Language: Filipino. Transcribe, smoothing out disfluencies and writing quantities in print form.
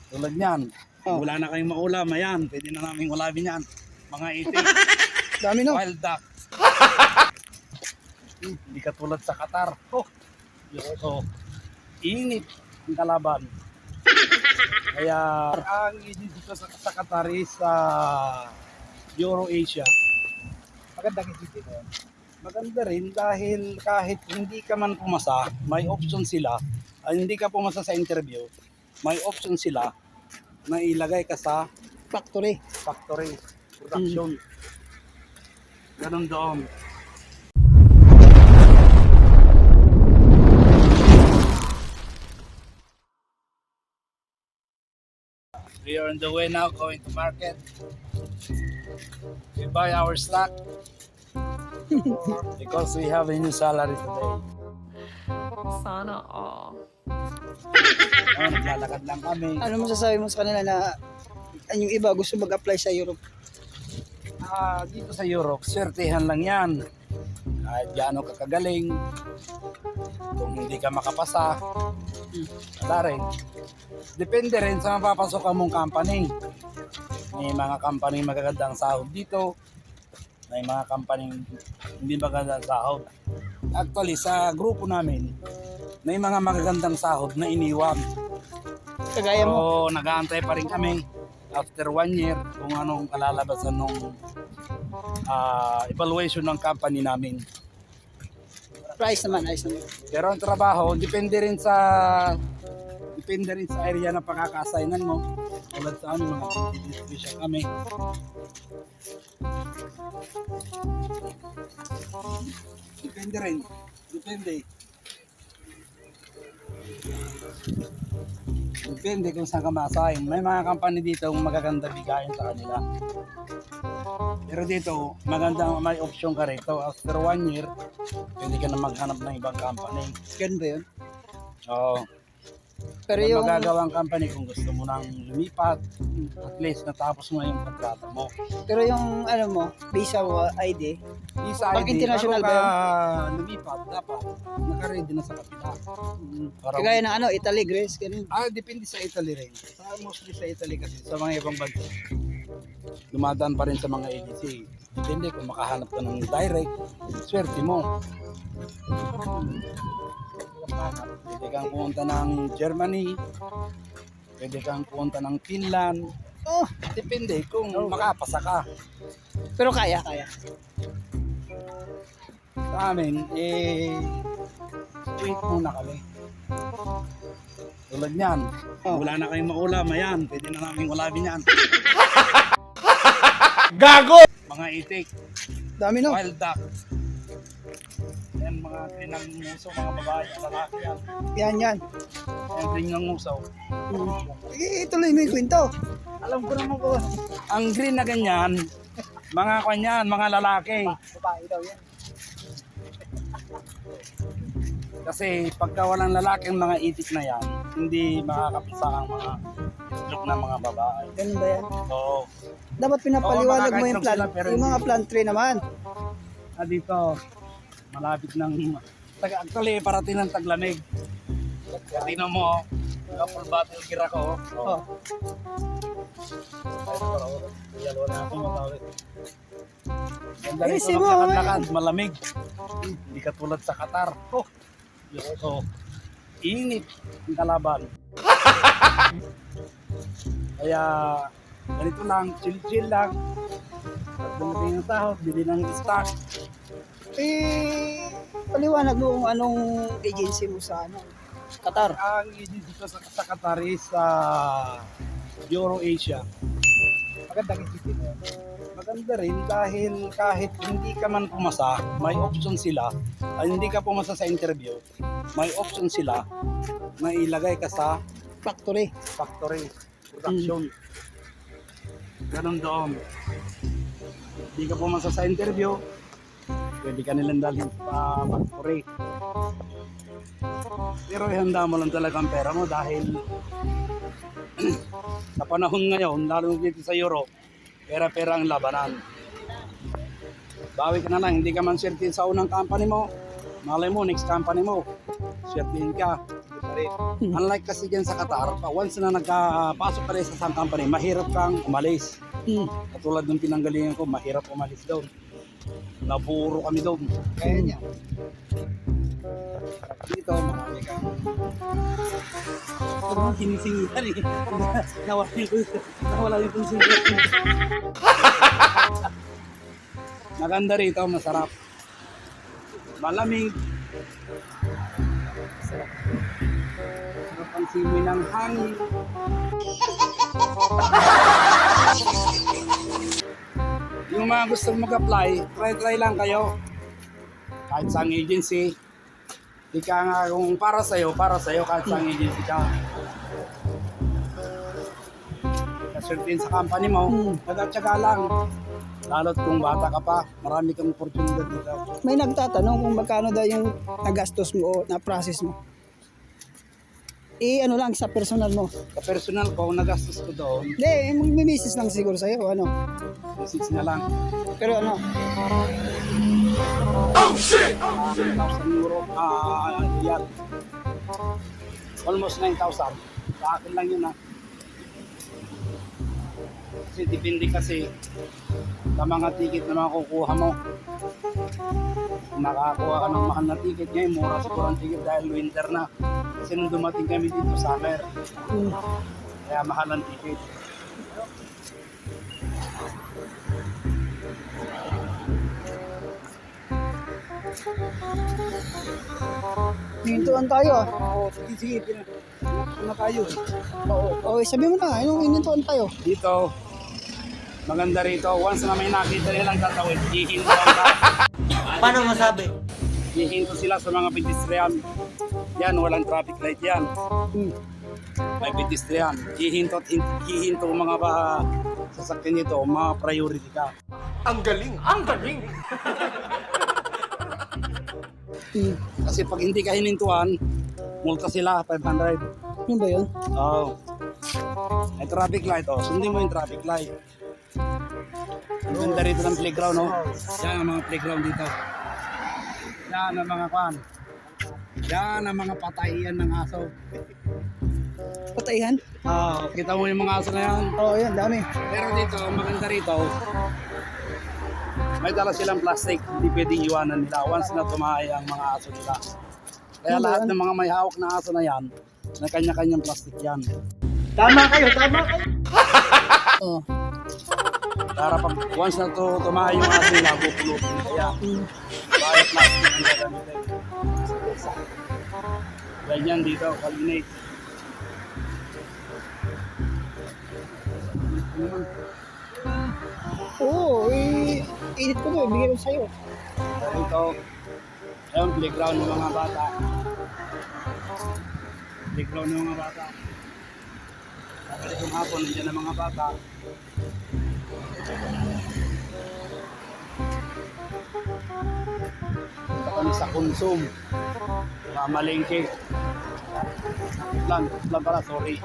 Tulad niyan. Oh. Wala na kayong maulam, ayan. Pwede na namin ulamin yan. Mga itik, Dami no. wild duck. Hindi katulad sa Qatar. Oh, so, init ang kalaban. Kaya ang dito sa Qatar is Euro-Asia. Magandang isipin ko. Maganda rin dahil kahit hindi ka man pumasa, may option sila. Hindi ka pumasa sa interview, may option sila na ilagay ka sa Factory. factory production. Ganun doon. We are on the way now going to market. We buy our stock because we have a new salary today. Sana all. Oh, naglalakad lang kami. Ano masasabi mo sa kanila na yung iba gusto mag-apply sa Europe? Dito sa Europe, swertihan lang yan. Kahit gaano ka kagaling, kung hindi ka makapasa, wala rin. Depende rin sa mapapasok mong company. May mga company magagandang sahod dito, may mga company hindi magagandang sahod. Actually, sa grupo namin, may mga magagandang sahod na iniwan. Kagaya mo. So, nag-aantay pa rin kami after 1 year kung anong kalalabasan ng evaluation ng company namin. Price naman, ayos naman. Pero ang trabaho, depende rin sa area na pagkaka-assignan mo. Tulad sa amin, mga distribution kami. Depende rin. Depende kung saan ka ma-assign. May mga company dito kung magaganda bigayan sa kanila. Pero dito, maganda, may option ka rito. After 1 year, pwede ka na maghanap ng ibang company. Ganun ba yun? Oo. Pero May yung, magagawang company kung gusto mo nang lumipat, at least natapos mo yung kontrata mo. pero yung ano mo, visa o ID, Visa Pag ID, international bago ka lumipat, dapat naka-ready na sa kapila. Para, kagaya ng ano, Italy, Greece, ganun. depende sa Italy rin. Mostly sa Italy kasi sa mga ibang bansa, dumadaan pa rin sa mga agency. Depende kung makahanap ka ng direct, swerte mo. Pwede kang pumunta ng Germany, pwede kang pumunta ng Finland. Oh, Depende kung makapasa ka. pero kaya. Sa amin, wait muna kami. Tulad niyan, Oh. wala na kayong maulam, ayan, pwede na namin ulamin yan. Gago! Mga itik, Dami no. wild duck. Yan, mga krinang muso, mga babae, lalaki yan. Yan. Yan, krinang muso. Ituloy mo yung kwento. Alam ko naman po, ang green na ganyan, mga kanyan, mga lalaki. Babae daw yan. Kasi pagka walang lalaki ang mga itik na yan, hindi makakapisa ang mga itlog ng mga babae. Ganun ba yan? Oo. Dapat pinapaliwanag mo yung makakaitlog plan. sila, pero Yung mga hindi. plant tree naman. Dito, malapit ng, actually parating ng taglamig. Tingnan mo, full bottle gear ako. Oh. Yalo na ako matawid. Ganda rin Easy ko mo, maglakad, malamig. Hindi katulad sa Qatar. Oh, so, init ang kalaban. Kaya, ganito lang, chill lang. Pag dumating ang sahod, bili ng stock. Paliwanag mo kung anong agency mo sa ano, Qatar. Ang agency ko sa Qatar is Euro-Asia. Magandang isipin mo. Maganda rin dahil kahit hindi ka man pumasa, may option sila. Hindi ka pumasa sa interview, may option sila na ilagay ka sa Factory. factory production. Ganun doon. Hindi ka pumasa sa interview, pwede ka nilang dalhin sa factory. Pero ihanda mo lang talaga ang pera mo dahil sa panahon ngayon, lalo dito sa Europe, pera-pera ang labanan. Bawi ka na lang, hindi ka man swertihin sa unang company mo, malay mo, next company mo, swertihin ka. rin. Unlike kasi dyan sa Qatar, once na nagpasok ka rin sa isang company, mahirap kang umalis. Katulad ng pinanggalingan ko, mahirap umalis doon. Naburo kami doon. Kaya niya. Dito, marami kang... Parang sinisingitan eh. Nawala yung konsingitan. Maganda rito, masarap. Malamig. Sarap ang simoy ng hangin. Yung mga gusto mag-apply, try lang kayo. Kahit sa agency. Ika nga kung para sa'yo kahit sa agency ka. Kasertin sa company mo, nagtatsaga lang. Lalo't kung bata ka pa, marami kang oportunidad dito. May nagtatanong kung magkano daw yung nagastos mo o na-process mo. Ano lang sa personal mo. Sa personal ko, nagastos ko doon, Hindi, mag-misis lang siguro sa'yo, ano. visits na lang. Pero ano, 1,000 euro, yan. Almost 9,000. Sa akin lang yun Kasi depende kasi sa mga ticket na makukuha mo. Kung nakakuha ka ng mahal na ticket, ngayon mura siguro ang ticket dahil winter na. Kasi nung dumating kami dito summer, kaya mahal ang ticket. hintuan tayo ah. Oo, sige, na tayo. O, sabi mo na, anong hinintuan tayo? Dito, maganda rito. Once na may nakita nilang tatawid, hihinto ka. Paano masabi? Hihinto sila sa mga pedestrian. Yan, walang traffic light yan. May pedestrian. Hihinto ang mga sasakyan dito, mga priority ka. Ang galing! Ang galing! Kasi pag hindi ka hinintuan, multa sila, 500. Yun ba yun? Oo. May traffic light, sundin mo yung traffic light. Ang ganda rito ng playground, Yan ang mga playground dito. Yan ang mga kwan. Yan ang mga patayan ng aso. Patayhan? Kita mo yung mga aso na yan. Oo, yan, dami. Pero dito, ang maganda rito, may dala silang plastic. Hindi pwedeng iwanan nila once na tumahay ang mga aso nila. Kaya Ano ba lahat yan? ng mga may hawak na aso na yan, may kanya-kanyang plastic yan. Tama kayo, tama kayo! Oo. Para pag once na tumahay yung aso nila, bupulutin. Kaya, kaya plastic ang gagamitin. Ganyan dito, kalinate. Oo, init ko to, bigay ko sa'yo. Dito, ayun, playground ng mga bata. Playground ng mga bata. Tapos itong hapon, nandiyan ang mga bata. Punta kami sa Consum. Mamalengke. Plan pala, sorry.